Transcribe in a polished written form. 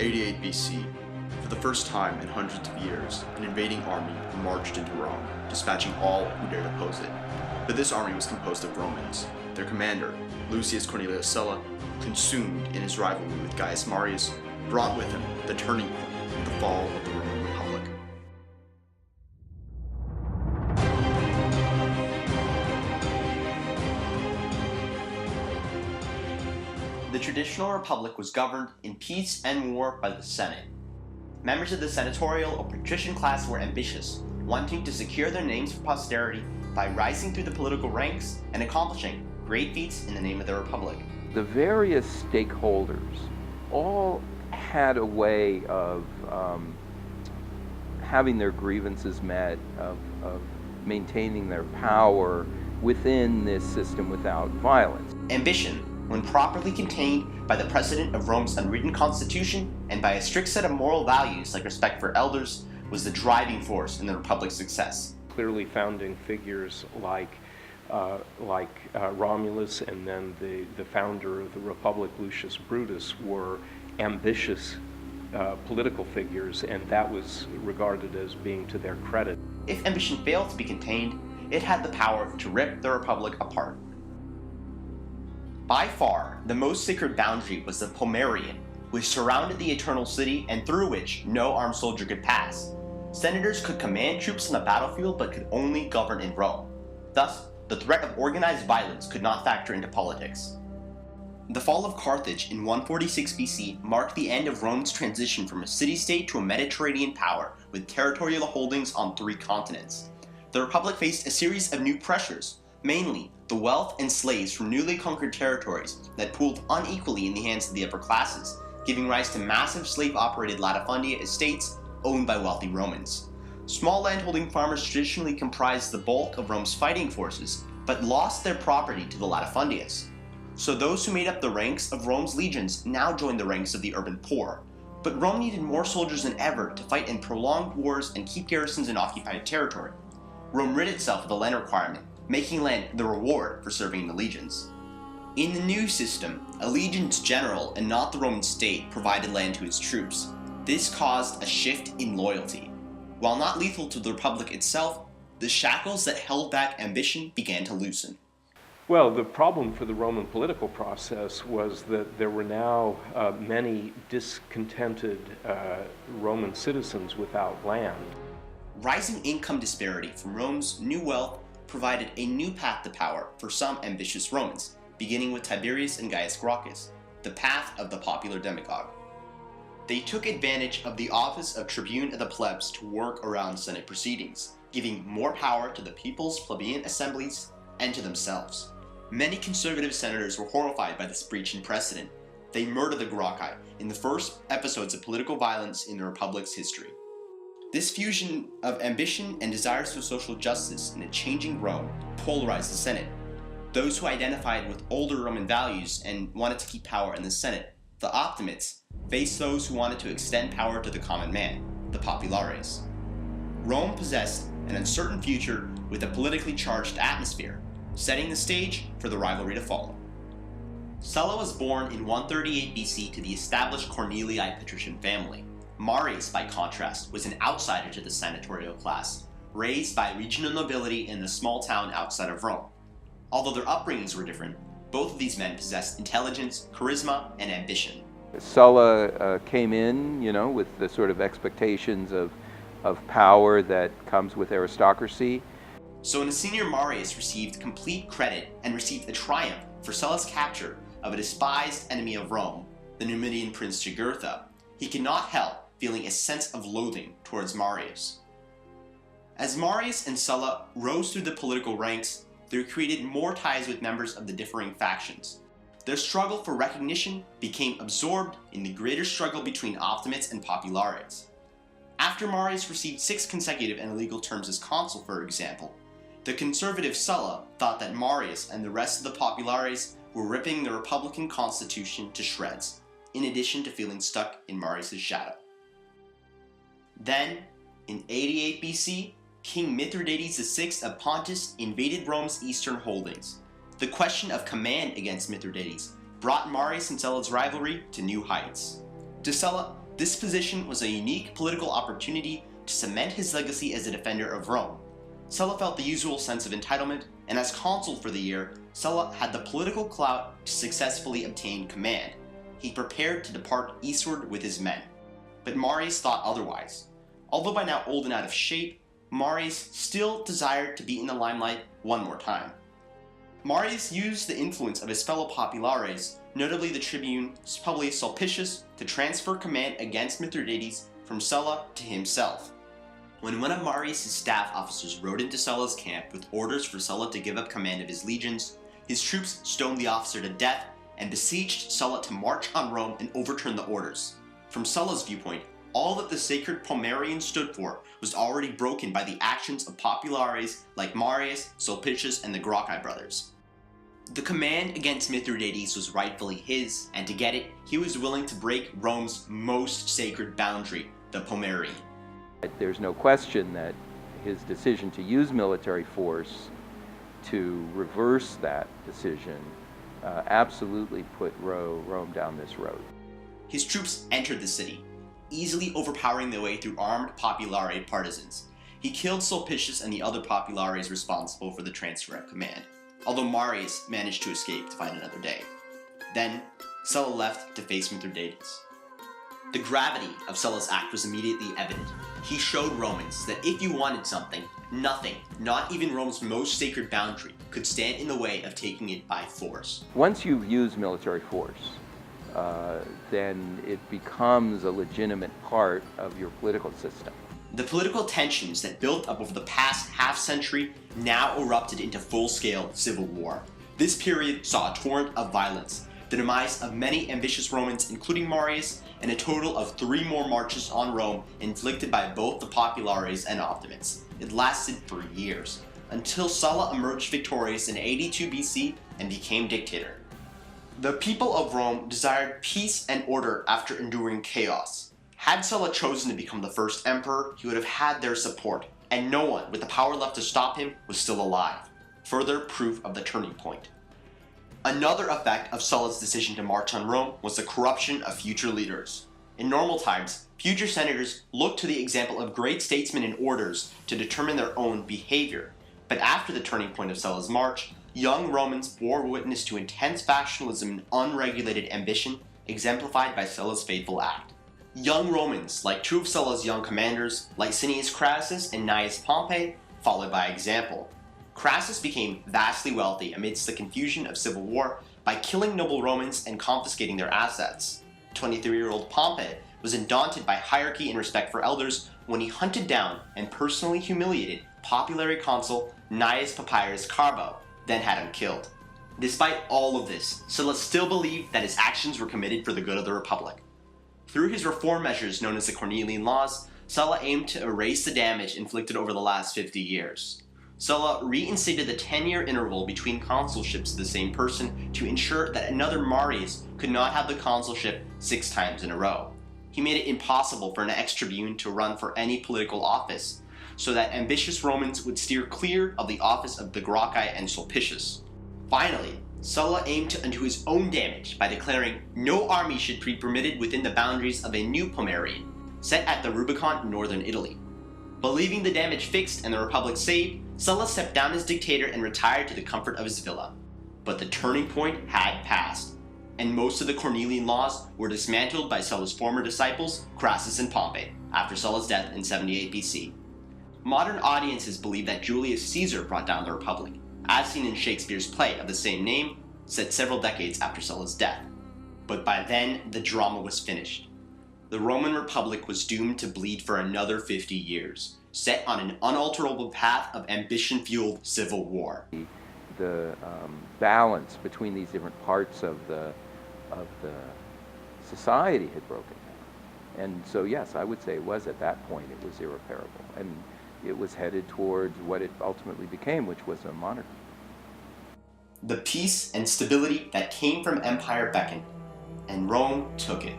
88 BC. For the first time in hundreds of years, an invading army marched into Rome, dispatching all who dared oppose it. But this army was composed of Romans. Their commander, Lucius Cornelius Sulla, consumed in his rivalry with Gaius Marius, brought with him the turning point in the fall of the Roman Republic. The traditional republic was governed in peace and war by the Senate. Members of the senatorial or patrician class were ambitious, wanting to secure their names for posterity by rising through the political ranks and accomplishing great feats in the name of the republic. The various stakeholders all had a way of having their grievances met, of maintaining their power within this system without violence. Ambition, when properly contained by the precedent of Rome's unwritten constitution and by a strict set of moral values like respect for elders, was the driving force in the republic's success. Clearly founding figures like Romulus and then the founder of the Republic, Lucius Brutus, were ambitious political figures, and that was regarded as being to their credit. If ambition failed to be contained, it had the power to rip the republic apart. By far, the most sacred boundary was the Pomerium, which surrounded the Eternal City and through which no armed soldier could pass. Senators could command troops on the battlefield but could only govern in Rome. Thus, the threat of organized violence could not factor into politics. The fall of Carthage in 146 BC marked the end of Rome's transition from a city-state to a Mediterranean power with territorial holdings on 3 continents. The Republic faced a series of new pressures, mainly the wealth and slaves from newly conquered territories that pooled unequally in the hands of the upper classes, giving rise to massive slave-operated latifundia estates owned by wealthy Romans. Small landholding farmers traditionally comprised the bulk of Rome's fighting forces, but lost their property to the latifundias. So those who made up the ranks of Rome's legions now joined the ranks of the urban poor. But Rome needed more soldiers than ever to fight in prolonged wars and keep garrisons in occupied territory. Rome rid itself of the land requirement, making land the reward for serving in the legions. In the new system, a legion's general and not the Roman state provided land to its troops. This caused a shift in loyalty. While not lethal to the Republic itself, the shackles that held back ambition began to loosen. Well, the problem for the Roman political process was that there were now many discontented Roman citizens without land. Rising income disparity from Rome's new wealth provided a new path to power for some ambitious Romans, beginning with Tiberius and Gaius Gracchus, the path of the popular demagogue. They took advantage of the office of tribune of the plebs to work around Senate proceedings, giving more power to the people's plebeian assemblies and to themselves. Many conservative senators were horrified by this breach in precedent. They murdered the Gracchi in the first episodes of political violence in the Republic's history. This fusion of ambition and desires for social justice in a changing Rome polarized the Senate. Those who identified with older Roman values and wanted to keep power in the Senate, the Optimates, faced those who wanted to extend power to the common man, the Populares. Rome possessed an uncertain future with a politically charged atmosphere, setting the stage for the rivalry to follow. Sulla was born in 138 BC to the established Cornelii patrician family. Marius, by contrast, was an outsider to the senatorial class, raised by regional nobility in a small town outside of Rome. Although their upbringings were different, both of these men possessed intelligence, charisma, and ambition. Sulla came in, with the sort of expectations of power that comes with aristocracy. So when a senior Marius received complete credit and received a triumph for Sulla's capture of a despised enemy of Rome, the Numidian prince Jugurtha, he could not help feeling a sense of loathing towards Marius. As Marius and Sulla rose through the political ranks, they created more ties with members of the differing factions. Their struggle for recognition became absorbed in the greater struggle between Optimates and Populares. After Marius received 6 consecutive and illegal terms as consul, for example, the conservative Sulla thought that Marius and the rest of the Populares were ripping the Republican constitution to shreds, in addition to feeling stuck in Marius' shadow. Then, in 88 BC, King Mithridates VI of Pontus invaded Rome's eastern holdings. The question of command against Mithridates brought Marius and Sulla's rivalry to new heights. To Sulla, This position was a unique political opportunity to cement his legacy as a defender of Rome. Sulla felt the usual sense of entitlement, and as consul for the year, Sulla had the political clout to successfully obtain command. He prepared to depart eastward with his men. But Marius thought otherwise. Although by now old and out of shape, Marius still desired to be in the limelight one more time. Marius used the influence of his fellow populares, notably the tribune Publius Sulpicius, to transfer command against Mithridates from Sulla to himself. When one of Marius' staff officers rode into Sulla's camp with orders for Sulla to give up command of his legions, his troops stoned the officer to death and besieged Sulla to march on Rome and overturn the orders. From Sulla's viewpoint, all that the sacred Pomerian stood for was already broken by the actions of populares like Marius, Sulpicius, and the Gracchi brothers. The command against Mithridates was rightfully his, and to get it, he was willing to break Rome's most sacred boundary, the Pomerium. There's no question that his decision to use military force to reverse that decision absolutely put Rome down this road. His troops entered the city, easily overpowering their way through armed populare partisans. He killed Sulpicius and the other populares responsible for the transfer of command, although Marius managed to escape to find another day. Then, Sulla left to face Mithridates. The gravity of Sulla's act was immediately evident. He showed Romans that if you wanted something, nothing, not even Rome's most sacred boundary, could stand in the way of taking it by force. Once you use military force, then it becomes a legitimate part of your political system. The political tensions that built up over the past half-century now erupted into full-scale civil war. This period saw a torrent of violence, the demise of many ambitious Romans, including Marius, and a total of 3 more marches on Rome inflicted by both the populares and Optimates. It lasted for years, until Sulla emerged victorious in 82 BC and became dictator. The people of Rome desired peace and order after enduring chaos. Had Sulla chosen to become the first emperor, he would have had their support, and no one with the power left to stop him was still alive. Further proof of the turning point. Another effect of Sulla's decision to march on Rome was the corruption of future leaders. In normal times, future senators looked to the example of great statesmen and orators to determine their own behavior. But after the turning point of Sulla's march, young Romans bore witness to intense factionalism and unregulated ambition, exemplified by Sulla's fateful act. Young Romans, like 2 of Sulla's young commanders, Licinius Crassus and Gnaeus Pompey, followed by example. Crassus became vastly wealthy amidst the confusion of civil war by killing noble Romans and confiscating their assets. 23-year-old Pompey was undaunted by hierarchy and respect for elders when he hunted down and personally humiliated populary consul Gnaeus Papirius Carbo, then had him killed. Despite all of this, Sulla still believed that his actions were committed for the good of the Republic. Through his reform measures known as the Cornelian Laws, Sulla aimed to erase the damage inflicted over the last 50 years. Sulla reinstated the 10-year interval between consulships of the same person to ensure that another Marius could not have the consulship 6 times in a row. He made it impossible for an ex-tribune to run for any political office, so that ambitious Romans would steer clear of the office of the Gracchi and Sulpicius. Finally, Sulla aimed to undo his own damage by declaring no army should be permitted within the boundaries of a new Pomerium, set at the Rubicon in northern Italy. Believing the damage fixed and the Republic saved, Sulla stepped down as dictator and retired to the comfort of his villa. But the turning point had passed, and most of the Cornelian Laws were dismantled by Sulla's former disciples, Crassus and Pompey, after Sulla's death in 78 BC. Modern audiences believe that Julius Caesar brought down the Republic, as seen in Shakespeare's play of the same name, set several decades after Sulla's death. But by then, the drama was finished. The Roman Republic was doomed to bleed for another 50 years, set on an unalterable path of ambition-fueled civil war. The balance between these different parts of the society had broken down. And so yes, I would say it was at that point, it was irreparable. And it was headed towards what it ultimately became, which was a monarchy. The peace and stability that came from empire beckoned, and Rome took it.